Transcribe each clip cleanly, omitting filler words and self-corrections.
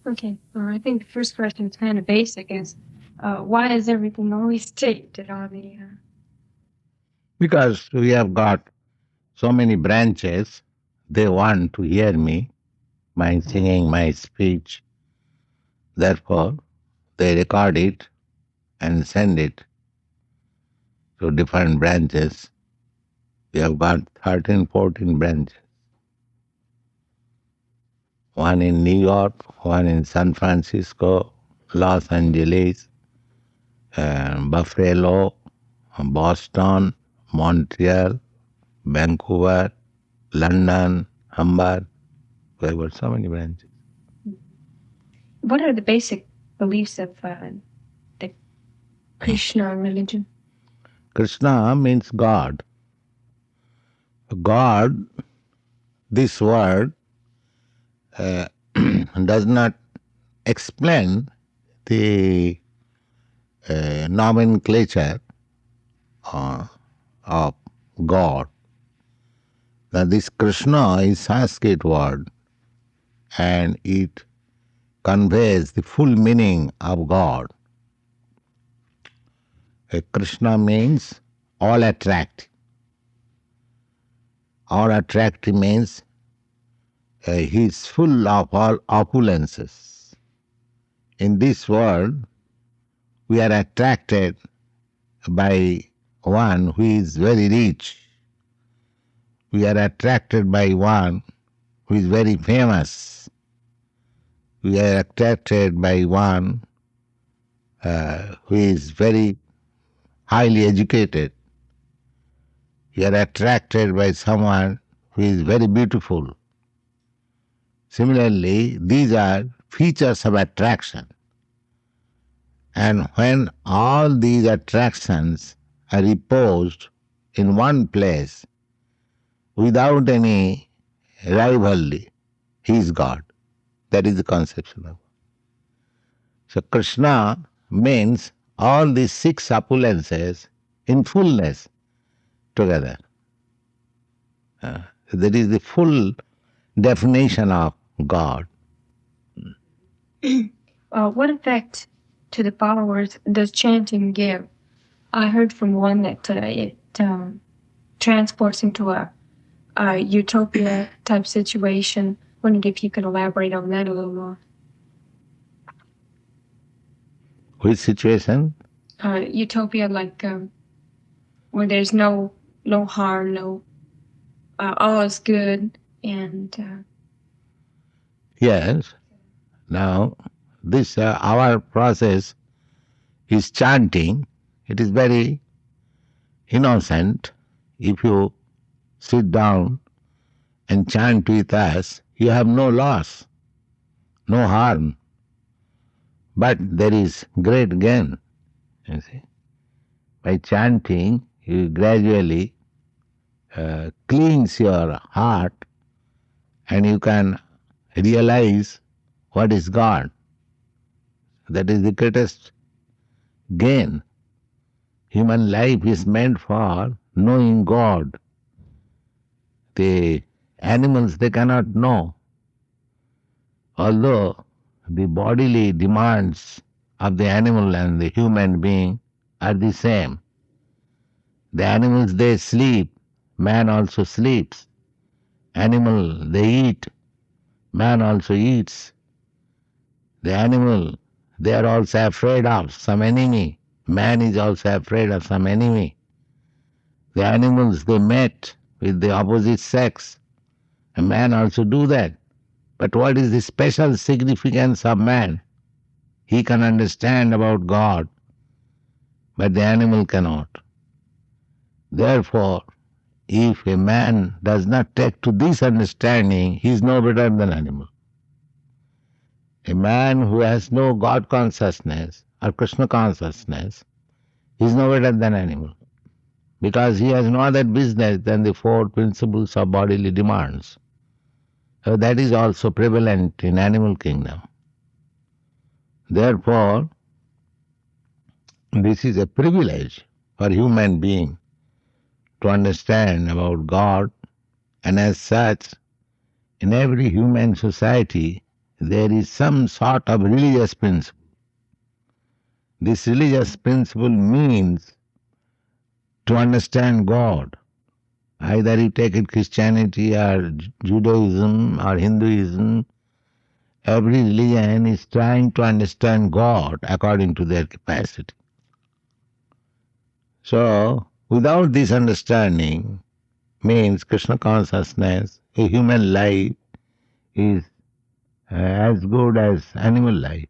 Okay. I think the first question is kind of basic. Is why is everything always taped at all the? Because we have got so many branches, they want to hear me, my singing, my speech. Therefore, they record it and send it to different branches. We have got 13, 14 branches. One in New York, one in San Francisco, Los Angeles, Buffalo, Boston, Montreal, Vancouver, London, Hamburg. There were so many branches. What are the basic beliefs of the Krishna religion? Krishna means God. God, this word does not explain the nomenclature of God. Now, this Krishna is Sanskrit word and it conveys the full meaning of God. Krishna means all attractive. All attractive means he is full of all opulences. In this world, we are attracted by one who is very rich. We are attracted by one who is very famous. We are attracted by one who is very highly educated. We are attracted by someone who is very beautiful. Similarly, these are features of attraction. And when all these attractions are reposed in one place without any rivalry, he is God. That is the conception of God. So Krishna means all these six opulences in fullness together. That is the full definition of God. What effect to the followers does chanting give? I heard from one that it transports into a utopia type situation. Wondered if you could elaborate on that a little more. Which situation? Utopia, like where there's no harm, no all is good, and Yes. Now, this our process is chanting. It is very innocent. If you sit down and chant with us, you have no loss, no harm. But there is great gain. You see, by chanting, you gradually cleanse your heart, and you can realize what is God. That is the greatest gain. Human life is meant for knowing God. The animals, they cannot know. Although the bodily demands of the animal and the human being are the same. The animals, they sleep, man also sleeps. Animal, they eat, man also eats. The animal, they are also afraid of some enemy. Man is also afraid of some enemy. The animals, they mate with the opposite sex. A man also do that. But what is the special significance of man? He can understand about God, but the animal cannot. Therefore, if a man does not take to this understanding, he is no better than animal. A man who has no God consciousness or Krishna consciousness is no better than animal, because he has no other business than the four principles of bodily demands. So that is also prevalent in animal kingdom. Therefore, this is a privilege for human being to understand about God, and as such, in every human society there is some sort of religious principle. This religious principle means to understand God. Either you take it Christianity or Judaism or Hinduism, every religion is trying to understand God according to their capacity. So, without this understanding, means Krishna consciousness, a human life is as good as animal life.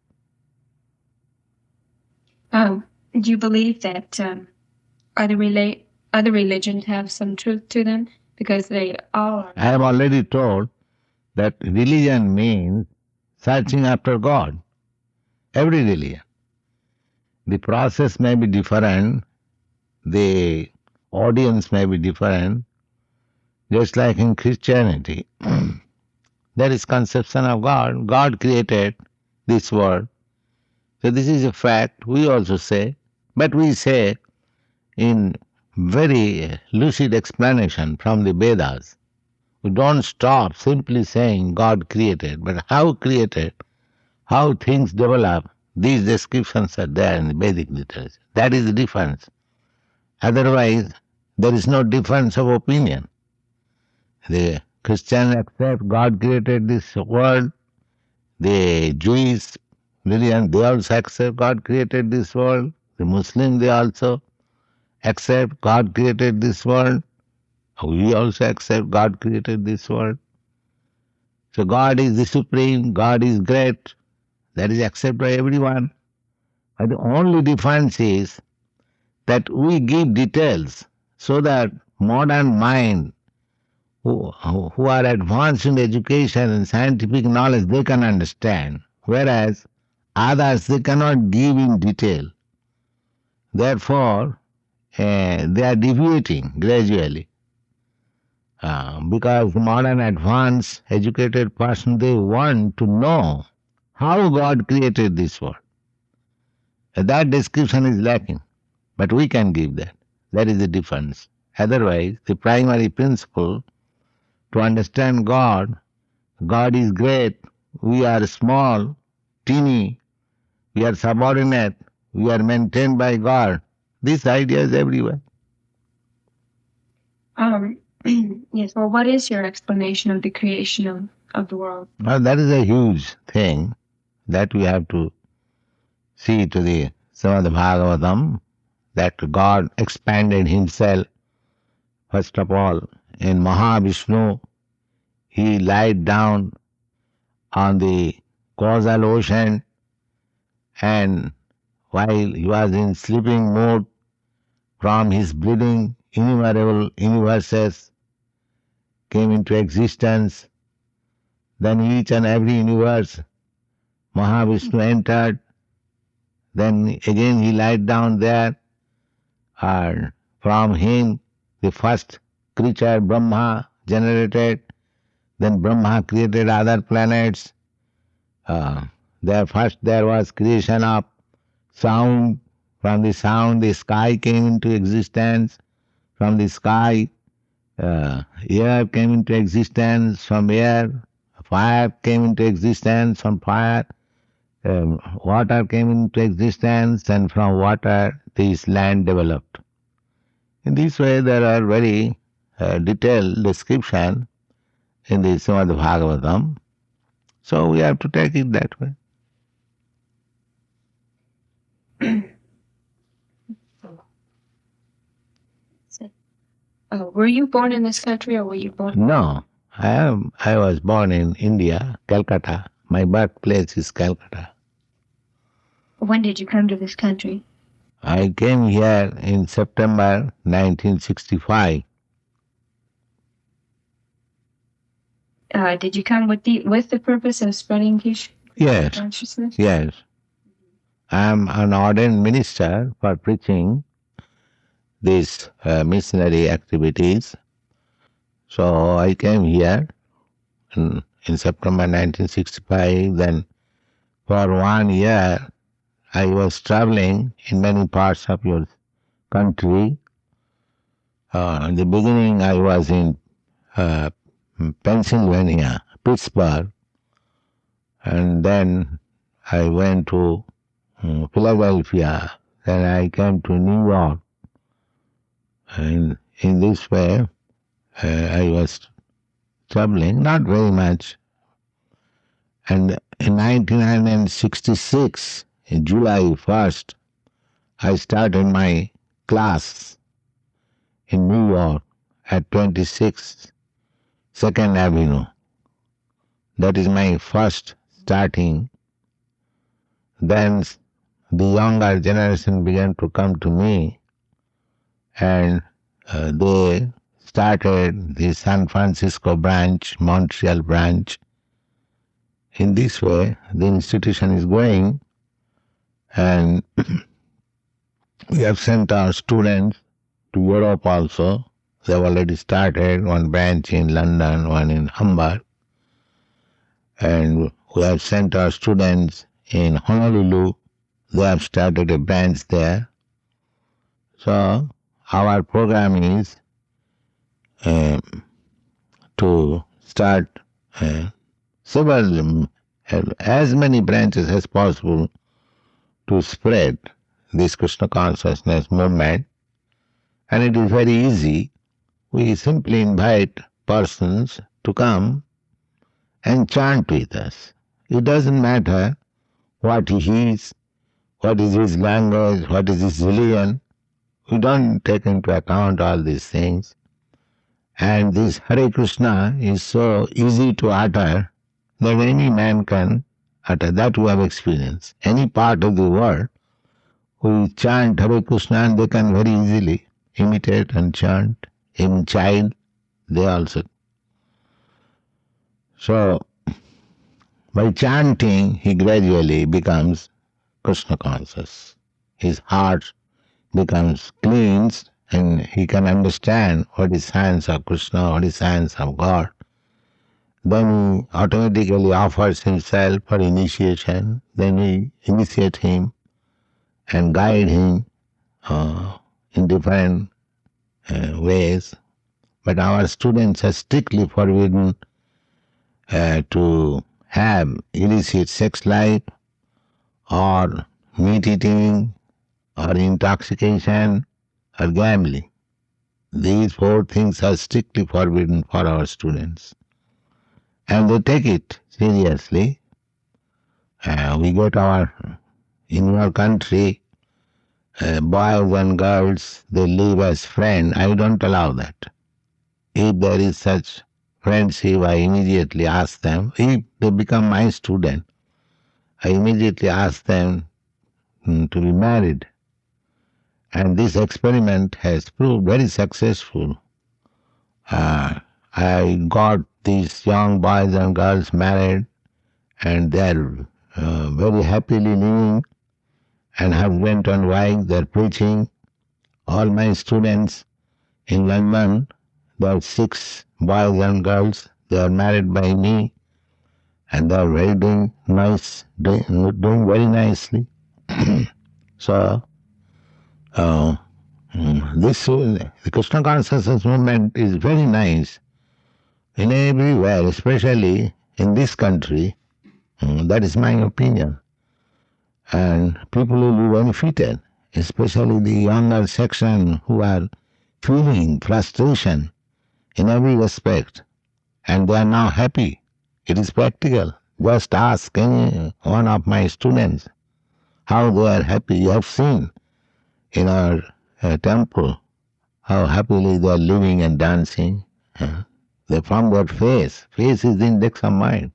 Do you believe that other religions have some truth to them? Because they are. I have already told that religion means searching after God. Every religion. The process may be different, the audience may be different, just like in Christianity. There is conception of God. God created this world. So this is a fact, we also say, but we say in very lucid explanation from the Vedas. We don't stop simply saying God created, but how created, how things develop, these descriptions are there in the Vedic literature. That is the difference. Otherwise, there is no difference of opinion. The Christians accept God created this world. The Jewish religion, they also accept God created this world. The Muslims, they also accept God created this world. We also accept God created this world. So God is the supreme, God is great. That is accepted by everyone. But the only difference is that we give details so that modern mind who are advanced in education and scientific knowledge, they can understand, whereas others, they cannot give in detail. Therefore, they are deviating gradually. Because modern advanced educated person, they want to know how God created this world. That description is lacking, but we can give that. That is the difference. Otherwise, the primary principle to understand God, God is great, we are small, teeny, we are subordinate, we are maintained by God. This idea is everywhere. Yes. Well, what is your explanation of the creation of the world? Now, that is a huge thing that we have to see to the Srimad Bhagavatam, that God expanded himself, first of all, in Mahavishnu. He lied down on the causal ocean, and while he was in sleeping mood, from his breathing, innumerable universes came into existence. Then each and every universe, Mahavishnu entered. Then again he lied down there, and from him the first creature, Brahma, generated. Then Brahma created other planets. There was creation of sound. From the sound, the sky came into existence. From the sky, air came into existence. From air, fire came into existence. From fire, water came into existence. And from water, this land developed. In this way, there are very detailed description in the Srimad Bhagavatam. So we have to take it that way. Were you born in this country, or were you born? No, I was born in India, Calcutta. My birthplace is Calcutta. When did you come to this country? I came here in September 1965. Did you come with the purpose of spreading Krishna Yes, consciousness? yes. I am an ordained minister for preaching these missionary activities. So I came here in September 1965. Then for 1 year I was traveling in many parts of your country. In the beginning I was in Pennsylvania, Pittsburgh, And then I went to Philadelphia. Then I came to New York. And in this way, I was traveling, not very much. And in 1966, in July 1st, I started my class in New York at 26 Second Avenue. That is my first starting. Then the younger generation began to come to me, and they started the San Francisco branch, Montreal branch. In this way, the institution is going, and we have sent our students to Europe also. They have already started one branch in London, one in Hamburg, and we have sent our students in Honolulu. They have started a branch there. So our program is to start several, as many branches as possible to spread this Krishna consciousness movement. And it is very easy. We simply invite persons to come and chant with us. It doesn't matter what he is, what is his language, what is his religion. We don't take into account all these things. And this Hare Krishna is so easy to utter that any man can utter. That we have experienced. Any part of the world, we chant Hare Krishna and they can very easily imitate and chant. Even child, they also. So, by chanting, he gradually becomes Krishna conscious. His heart becomes cleansed and he can understand what is science of Krishna, what is science of God. Then he automatically offers himself for initiation. Then we initiate him and guide him in different ways. But our students are strictly forbidden to have illicit sex life or meat eating or intoxication or gambling. These four things are strictly forbidden for our students. And they take it seriously. We get in our country, boys and girls, they live as friends. I don't allow that. If there is such friendship, I immediately ask them. If they become my student, I immediately ask them to be married. And this experiment has proved very successful. I got these young boys and girls married, and they are very happily living, and husband and wife, they are preaching. All my students in London, there are 6 boys and girls, they are married by me, and they are very doing very nicely. So, the Krishna consciousness movement is very nice in everywhere, especially in this country. That is my opinion. And people will be benefited, especially the younger section who are feeling frustration in every respect, and they are now happy. It is practical. Just ask any one of my students how they are happy. You have seen in our temple how happily they are living and dancing. They from their face. Face is the index of mind.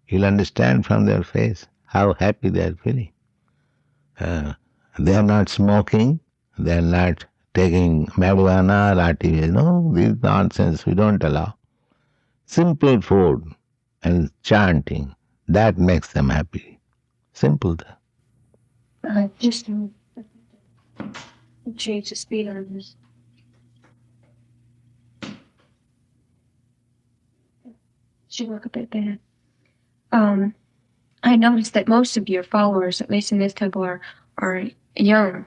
You'll understand from their face how happy they are feeling. They are not smoking. They are not taking marijuana, latte. No, this nonsense we don't allow. Simple food and chanting, that makes them happy. Simple. Just change the speed on this. Should look a bit bad. I noticed that most of your followers, at least in this temple, are young,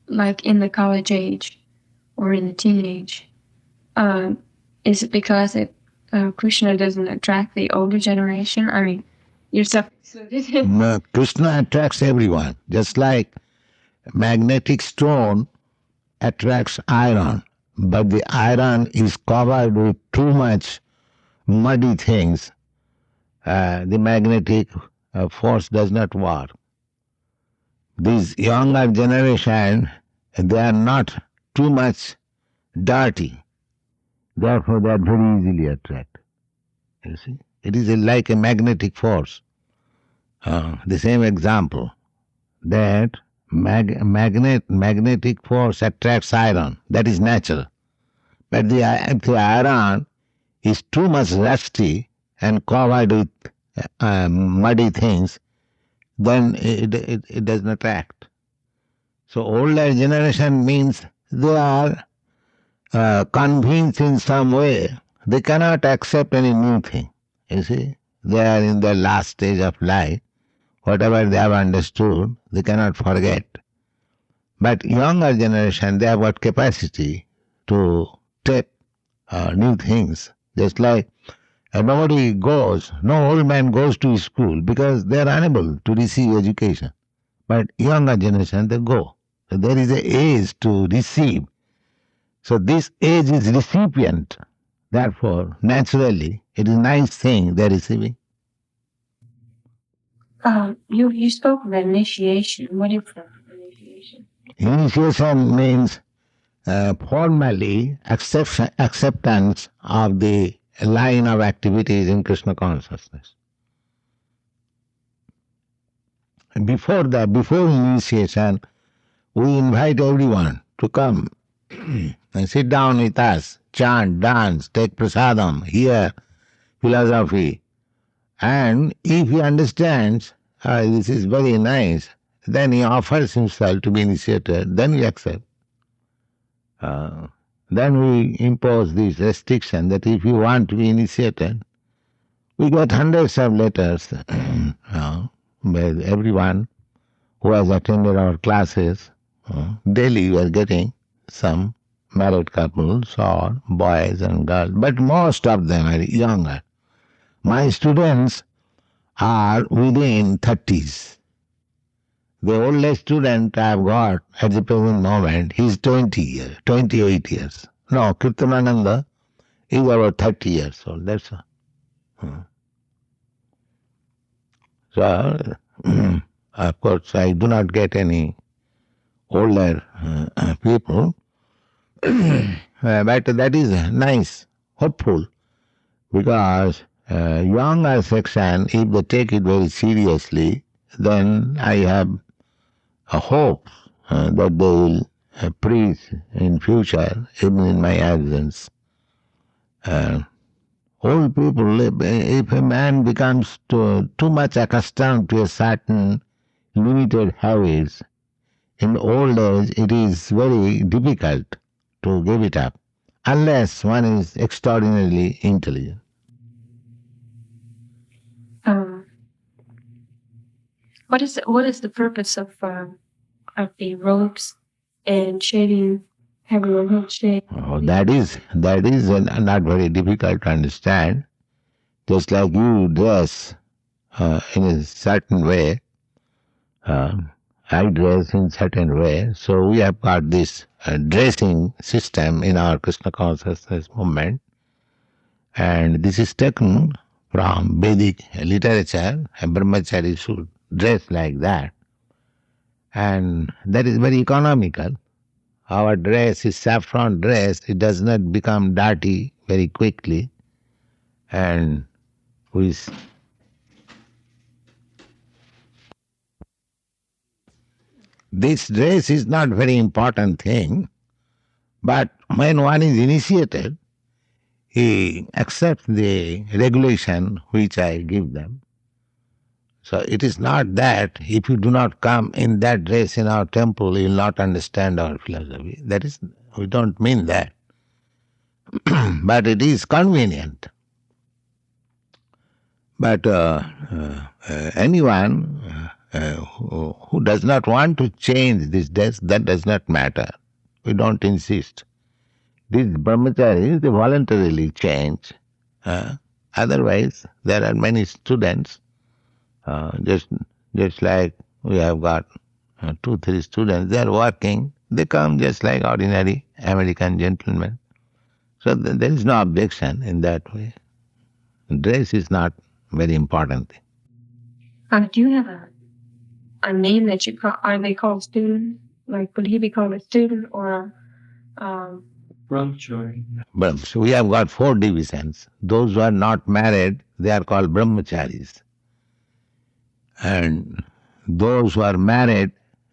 like in the college age or in the teenage. Is it because Krishna doesn't attract the older generation? I mean, yourself included. No, Krishna attracts everyone, just like magnetic stone attracts iron, but the iron is covered with too much muddy things. The magnetic force does not work. This younger generation, they are not too much dirty. Therefore, they are very easily attracted. You see, it is like a magnetic force. The same example that magnetic force attracts iron. That is natural. But if the iron is too much rusty and covered with muddy things, then it does not act. So older generation means they are convinced in some way. They cannot accept any new thing. You see, they are in the last stage of life. Whatever they have understood, they cannot forget. But younger generation, they have got capacity to take new things. Just like nobody goes, no old man goes to school because they are unable to receive education. But younger generation, they go. So there is an age to receive. So this age is recipient. Therefore, naturally, it is a nice thing they are receiving. You spoke of initiation. What is the initiation? Initiation means formally acceptance of the line of activities in Krishna consciousness. Before initiation, we invite everyone to come and sit down with us, chant, dance, take prasadam, hear philosophy. And if he understands, this is very nice, then he offers himself to be initiated, then we accept. Then we impose this restriction that if you want to be initiated, we get hundreds of letters by everyone who has attended our classes. Daily we are getting some married couples or boys and girls, but most of them are younger. My students are within 30s. The oldest student I have got at the present moment, he is 28 years. No, Kirtanananda is about 30 years old. That's all. So, of course, I do not get any older people, but that is nice, hopeful, because younger section, if they take it very seriously, then I have a hope that they will preach in future, even in my absence. Old people, if a man becomes too much accustomed to a certain limited habits, in old age it is very difficult to give it up, unless one is extraordinarily intelligent. What is the purpose of the robes and shaving, having a robe shave? Oh, that is not very difficult to understand. Just like you dress in a certain way, I dress in certain way. So we have got this dressing system in our Krishna consciousness movement, and this is taken from Vedic literature. A brahmachari should dress like that, and that is very economical. Our dress is saffron dress, it does not become dirty very quickly, and this dress is not very important thing, but when one is initiated, he accepts the regulation which I give them. So it is not that if you do not come in that dress in our temple, you will not understand our philosophy. That is, we don't mean that. But it is convenient. But anyone who does not want to change this dress, that does not matter. We don't insist. These brahmacharis, they voluntarily change. Otherwise, there are many students Just like we have got two, three students, they are working. They come just like ordinary American gentlemen. So there is no objection in that way. Dress is not very important thing. Do you have a name that you call? Are they called student? Like, would he be called a student or um? But so we have got four divisions. Those who are not married, they are called brahmacharis. And those who are married,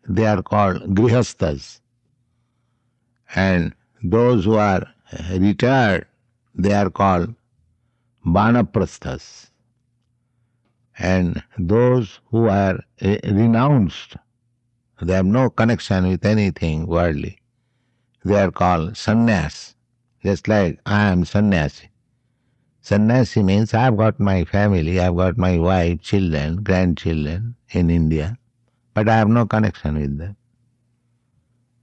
they are called grihasthas. And those who are retired, they are called vanaprasthas. And those who are renounced, they have no connection with anything worldly, they are called sannyas. Just like I am sannyasi. Sannyasi means I have got my family, I have got my wife, children, grandchildren in India, but I have no connection with them.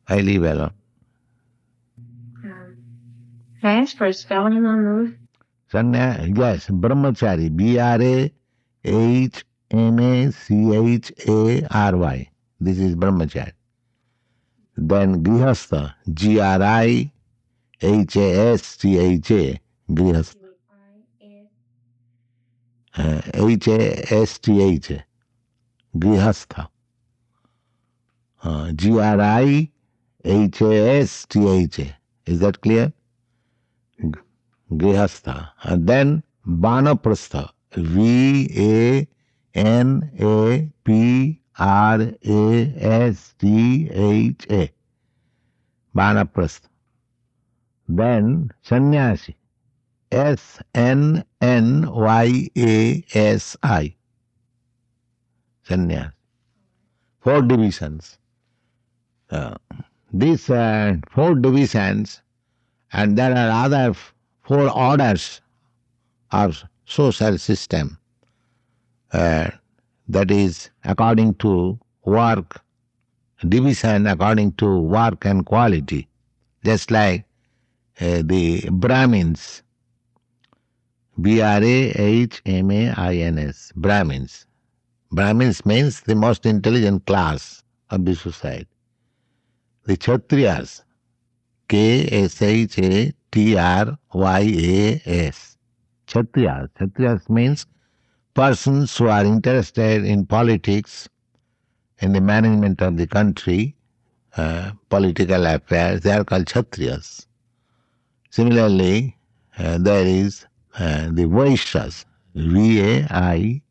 I live alone. Can I ask for a spelling on those? Sannyas, yes, brahmachari, Brahmachary. This is brahmachari. Then grihastha, Grihastha, grihastha. Hasth, grihastha. Grihastha. Is that clear? Grihastha. And then vanaprastha, Vanaprastha. Vanaprastha. Then sannyasi, Snnyasi. Sannyas. Four divisions. These four divisions, and there are other four orders of social system. That is according to work, division according to work and quality. Just like the Brahmins, Brahmins. Brahmins. Brahmins means the most intelligent class of the society. The Kshatriyas, Kshatriyas. Kshatriyas. Kshatriyas means persons who are interested in politics, in the management of the country, political affairs, they are called Kshatriyas. Similarly, there is the Vaishyas, Vaishyas.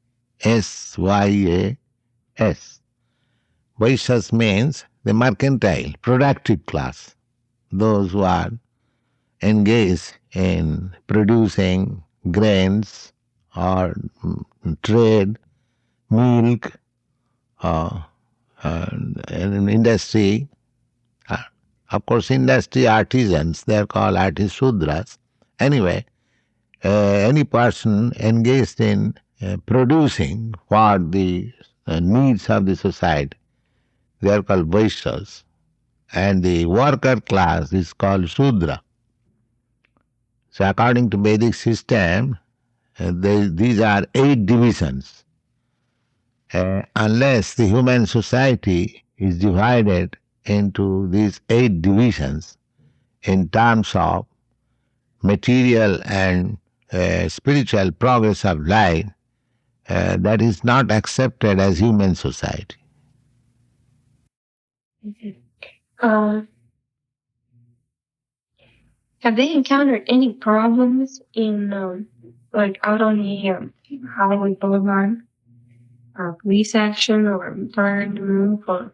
Vaishyas means the mercantile, productive class, those who are engaged in producing grains or trade, milk, in industry. Of course, industry artisans, they are called Shudras. Anyway, any person engaged in producing for the needs of the society, they are called Vaishyas. And the worker class is called Shudra. So according to Vedic system, these are 8 divisions. Unless the human society is divided into these 8 divisions in terms of material and spiritual progress of life, that is not accepted as human society. Have they encountered any problems in like out on the Hollywood Boulevard? Police action or burn roof or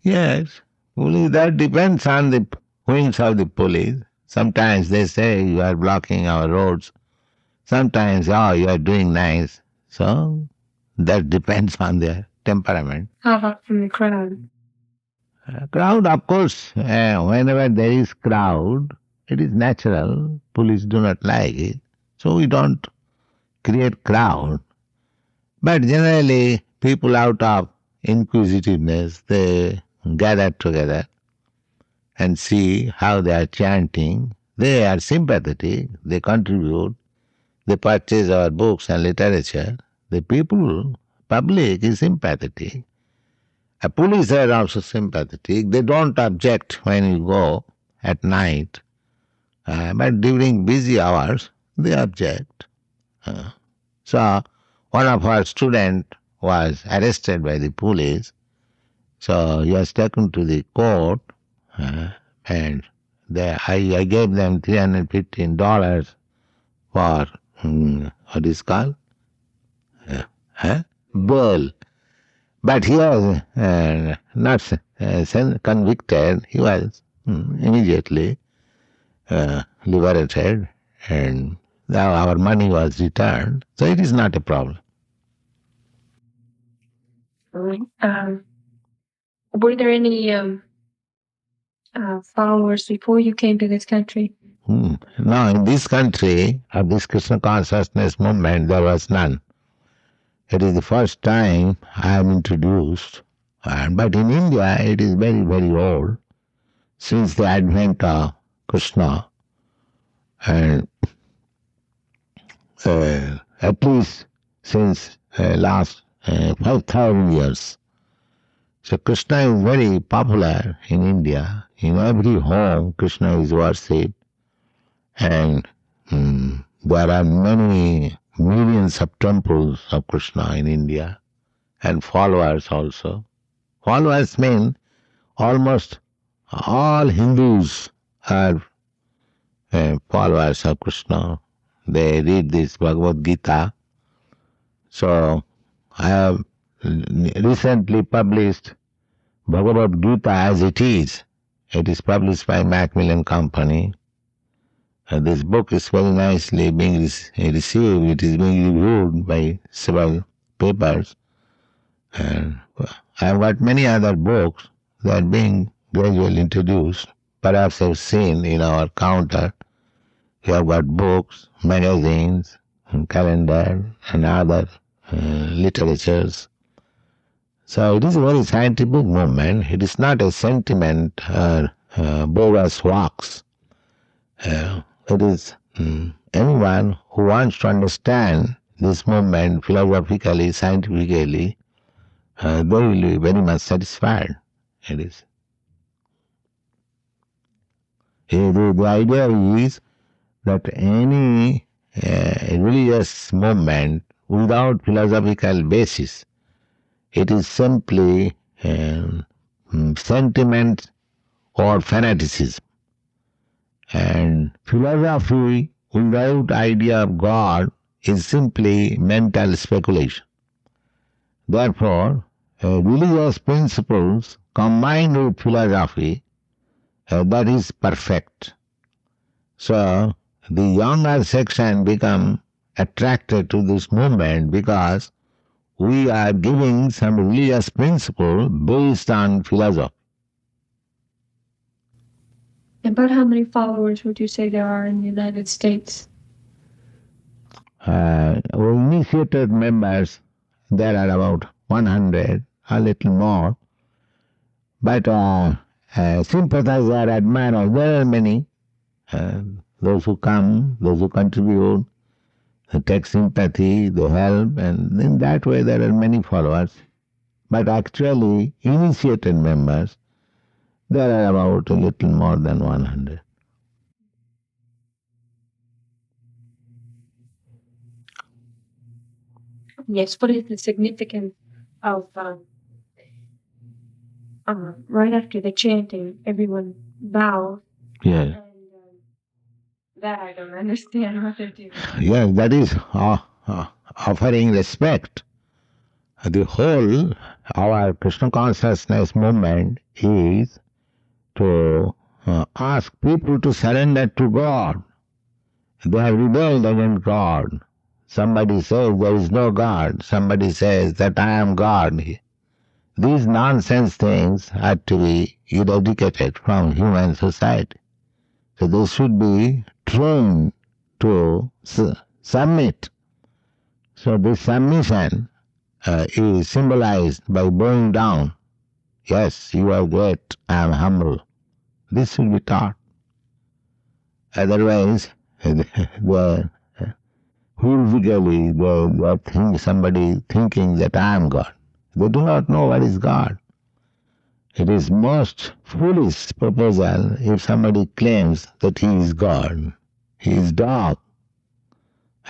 Yes, only that depends on the wings of the police. Sometimes they say you are blocking our roads. Sometimes, oh, you are doing nice. So that depends on their temperament. how about from the crowd? Crowd, of course, whenever there is crowd, it is natural. Police do not like it. So we don't create crowd. But generally, people out of inquisitiveness, they gather together and see how they are chanting. They are sympathetic, they contribute, they purchase our books and literature, the public is sympathetic. A police are also sympathetic. They don't object when you go at night, but during busy hours, they object. So one of our students was arrested by the police. So he was taken to the court, and I gave them $315 for what is called bail. But he was not convicted. He was immediately liberated, and now our money was returned. So it is not a problem. Were there any followers before you came to this country? Now, in this country, of this Krishna consciousness movement, there was none. It is the first time I am introduced. But in India, it is very, very old, since the advent of Krishna. And at least since last 5,000 years. So Krishna is very popular in India. In every home, Krishna is worshipped. And there are many millions of temples of Krishna in India, and followers also. Followers mean almost all Hindus are followers of Krishna. They read this Bhagavad Gita. So I have recently published Bhagavad Gita as it is. It is published by Macmillan Company. This book is very nicely being received. It is being reviewed by several papers. And I have got many other books that are being gradually introduced. Perhaps you've seen in our counter, we have got books, magazines, and calendar, and other literatures. So it is a very scientific movement. It is not a sentiment or bogus wax. It is anyone who wants to understand this movement philosophically, scientifically, they will be very much satisfied. It is. The idea is that any religious movement without philosophical basis, it is simply sentiment or fanaticism. And philosophy without idea of God is simply mental speculation. Therefore, religious principles combined with philosophy, that is perfect. So, the younger section become attracted to this movement because we are giving some religious principle based on philosophy. About how many followers would you say there are in the United States? Initiated members, there are about 100, a little more. But sympathizer, admirer, there are many. Those who come, those who contribute, they take sympathy, they help, and in that way there are many followers. But actually, initiated members, there are about a little more than 100. Yes, what is the significance of right after the chanting, everyone bows? Yes. And that I don't understand what they're doing. Yes, that is offering respect. The whole, our Krishna consciousness movement is to ask people to surrender to God. They have rebelled against God. Somebody says there is no God. Somebody says that I am God. These nonsense things are to be eradicated from human society. So they should be trained to submit. So this submission is symbolized by bowing down. Yes, you are great, I am humble. This should be taught. Otherwise, which typically they think somebody thinking that I am God. They do not know what is God. It is most foolish proposal if somebody claims that he is God. He is dog.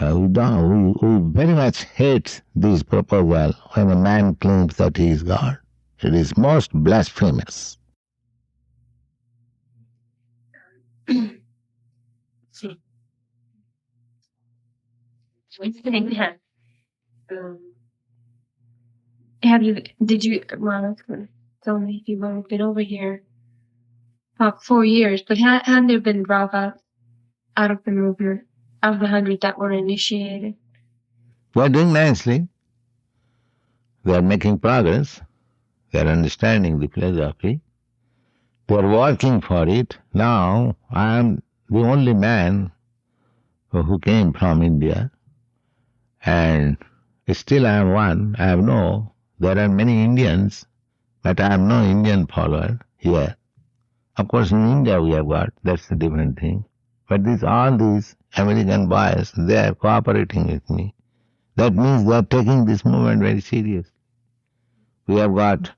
We very much hate this proposal when a man claims that he is God. It is most blasphemous. Um, did you, well, tell me if you've only been over here about 4 years, but had there been dropouts out of the movement of the 100 that were initiated? They are doing nicely. They are making progress. They are understanding the philosophy. They are working for it. Now I am the only man who came from India, and still I am one. There are many Indians, but I am no Indian follower here. Of course, in India we have got, that's a different thing. But all these American boys, they are cooperating with me. That means they are taking this movement very serious. We have got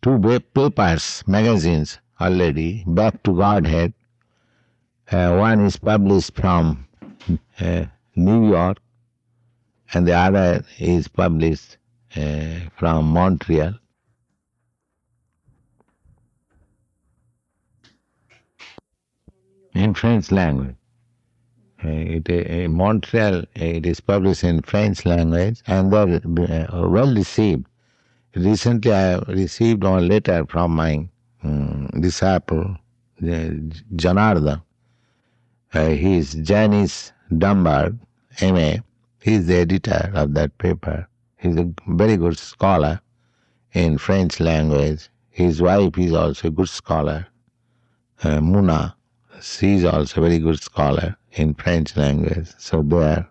two papers, magazines already, Back to Godhead. One is published from New York, and the other is published from Montreal. In French language. Montreal, it is published in French language, and they're well received. Recently, I received a letter from my disciple, Janardhan. He is Janice Dunbar, M.A. He is the editor of that paper. He is a very good scholar in French language. His wife is also a good scholar, Muna. She is also a very good scholar in French language. So they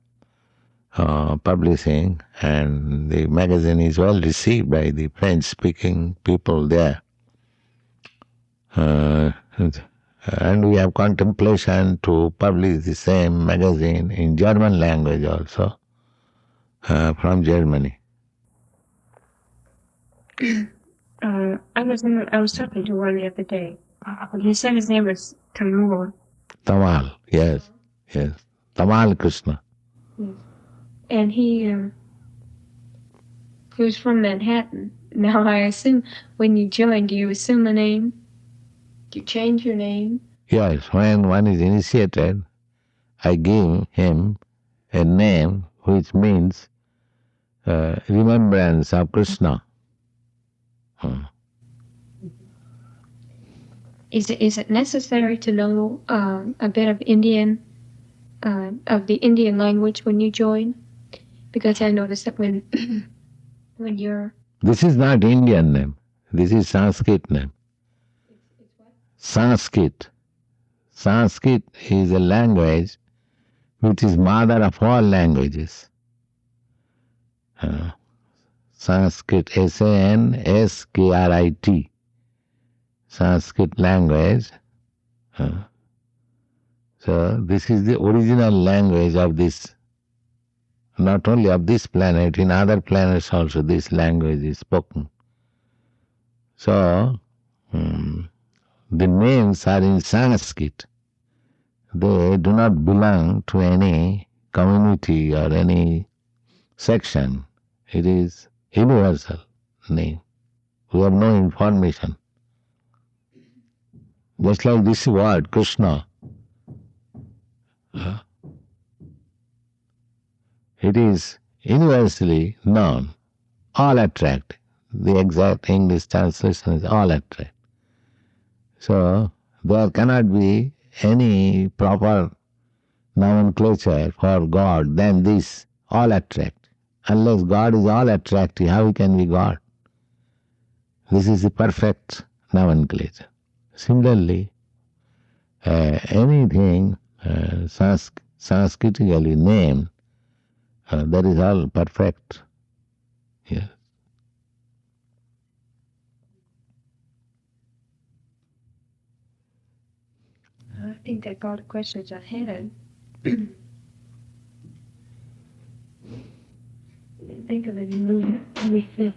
are publishing, and the magazine is well received by the French-speaking people there. And we have contemplation to publish the same magazine in German language also, from Germany. I was talking to one the other day. He said his name was Tamal. Tamal, yes. Tamal Krishna. Yes. And he was from Manhattan. Now I assume when you joined, do you assume a name? Do you change your name? Yes, when one is initiated, I give him a name which means remembrance of Krishna. Is it necessary to know a bit of the Indian language when you join? Because I noticed that when you're This is not Indian name. This is Sanskrit name. it's what? Sanskrit. Sanskrit is a language which is mother of all languages. Sanskrit, Sanskrit. Sanskrit language. So this is the original language of this, not only of this planet, in other planets also this language is spoken. So the names are in Sanskrit. They do not belong to any community or any section. It is universal name. We have no information. Just like this word, Krishna. It is universally known, all attract. The exact English translation is all attract. So there cannot be any proper nomenclature for God than this, all attract. Unless God is all attractive, how can be God? This is the perfect nomenclature. Similarly, anything Sanskritically named, that is all perfect. Yes. I think that all the questions I had. Think of it in movie.